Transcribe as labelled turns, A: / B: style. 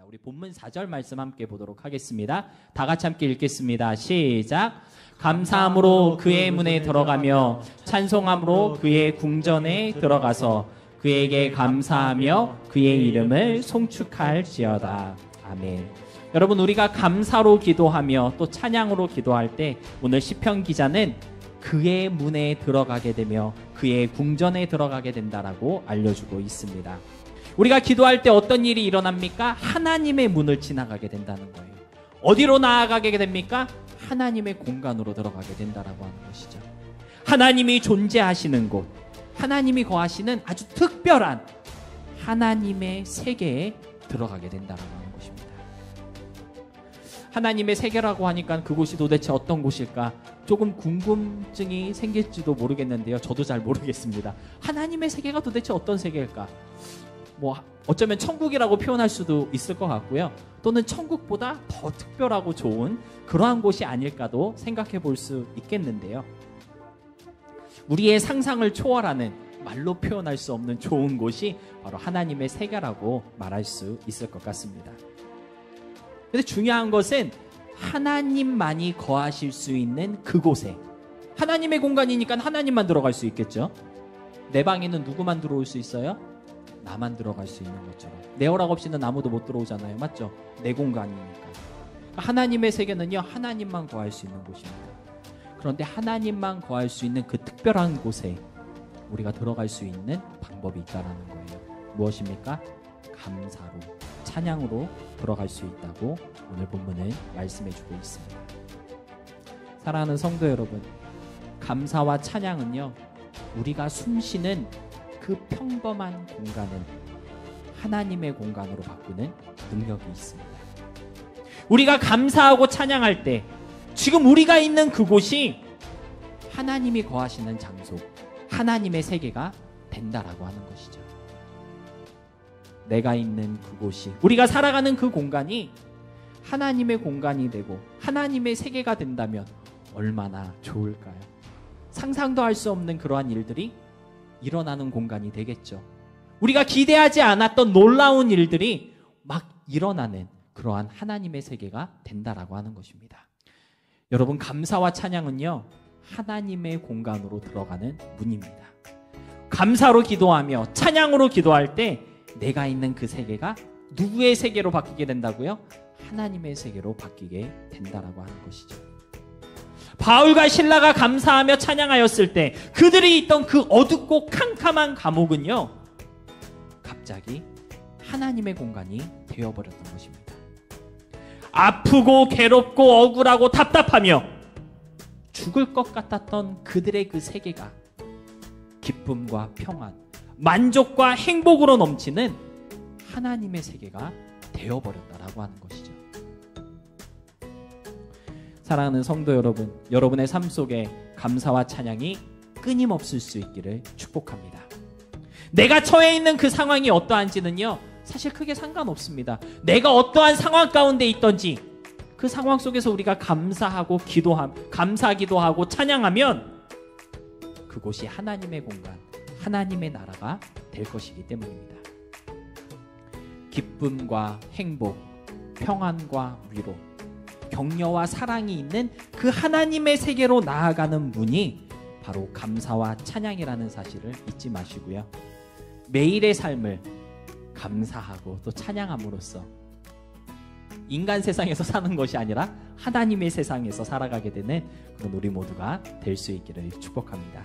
A: 우리 본문 4절 말씀 함께 보도록 하겠습니다. 다 같이 함께 읽겠습니다. 시작. 감사함으로 그의 문에 들어가며 찬송함으로 그의 궁전에 들어가서 그에게 감사하며 그의 이름을 송축할지어다. 아멘. 여러분, 우리가 감사로 기도하며 또 찬양으로 기도할 때 오늘 시편 기자는 그의 문에 들어가게 되며 그의 궁전에 들어가게 된다라고 알려주고 있습니다. 우리가 기도할 때 어떤 일이 일어납니까? 하나님의 문을 지나가게 된다는 거예요. 어디로 나아가게 됩니까? 하나님의 공간으로 들어가게 된다라고 하는 것이죠. 하나님이 존재하시는 곳, 하나님이 거하시는 아주 특별한 하나님의 세계에 들어가게 된다라고 하는 것입니다. 하나님의 세계라고 하니까 그곳이 도대체 어떤 곳일까? 조금 궁금증이 생길지도 모르겠는데요. 저도 잘 모르겠습니다. 하나님의 세계가 도대체 어떤 세계일까? 어쩌면 천국이라고 표현할 수도 있을 것 같고요. 또는 천국보다 더 특별하고 좋은 그러한 곳이 아닐까도 생각해 볼 수 있겠는데요. 우리의 상상을 초월하는, 말로 표현할 수 없는 좋은 곳이 바로 하나님의 세계라고 말할 수 있을 것 같습니다. 근데 중요한 것은 하나님만이 거하실 수 있는 그곳에, 하나님의 공간이니까 하나님만 들어갈 수 있겠죠. 내 방에는 누구만 들어올 수 있어요? 나만 들어갈 수 있는 것처럼. 내 허락 없이는 아무도 못 들어오잖아요. 맞죠? 내 공간이니까. 하나님의 세계는요, 하나님만 거할 수 있는 곳입니다. 그런데 하나님만 거할 수 있는 그 특별한 곳에 우리가 들어갈 수 있는 방법이 있다는 거예요. 무엇입니까? 감사로, 찬양으로 들어갈 수 있다고 오늘 본문은 말씀해주고 있습니다. 사랑하는 성도 여러분, 감사와 찬양은요, 우리가 숨쉬는 그 평범한 공간을 하나님의 공간으로 바꾸는 능력이 있습니다. 우리가 감사하고 찬양할 때 지금 우리가 있는 그곳이 하나님이 거하시는 장소, 하나님의 세계가 된다라고 하는 것이죠. 내가 있는 그곳이, 우리가 살아가는 그 공간이 하나님의 공간이 되고 하나님의 세계가 된다면 얼마나 좋을까요? 상상도 할 수 없는 그러한 일들이 일어나는 공간이 되겠죠. 우리가 기대하지 않았던 놀라운 일들이 막 일어나는 그러한 하나님의 세계가 된다라고 하는 것입니다. 여러분, 감사와 찬양은요, 하나님의 공간으로 들어가는 문입니다. 감사로 기도하며 찬양으로 기도할 때 내가 있는 그 세계가 누구의 세계로 바뀌게 된다고요? 하나님의 세계로 바뀌게 된다라고 하는 것이죠. 바울과 실라가 감사하며 찬양하였을 때 그들이 있던 그 어둡고 캄캄한 감옥은요, 갑자기 하나님의 공간이 되어버렸던 것입니다. 아프고 괴롭고 억울하고 답답하며 죽을 것 같았던 그들의 그 세계가 기쁨과 평안, 만족과 행복으로 넘치는 하나님의 세계가 되어버렸다라고 하는 것이죠. 사랑하는 성도 여러분, 여러분의 삶 속에 감사와 찬양이 끊임없을 수 있기를 축복합니다. 내가 처해 있는 그 상황이 어떠한지는요, 사실 크게 상관없습니다. 내가 어떠한 상황 가운데 있던지 그 상황 속에서 우리가 감사하고 감사기도하고 찬양하면 그곳이 하나님의 공간, 하나님의 나라가 될 것이기 때문입니다. 기쁨과 행복, 평안과 위로, 격려와 사랑이 있는 그 하나님의 세계로 나아가는 문이 바로 감사와 찬양이라는 사실을 잊지 마시고요. 매일의 삶을 감사하고 또 찬양함으로써 인간 세상에서 사는 것이 아니라 하나님의 세상에서 살아가게 되는 그런 우리 모두가 될 수 있기를 축복합니다.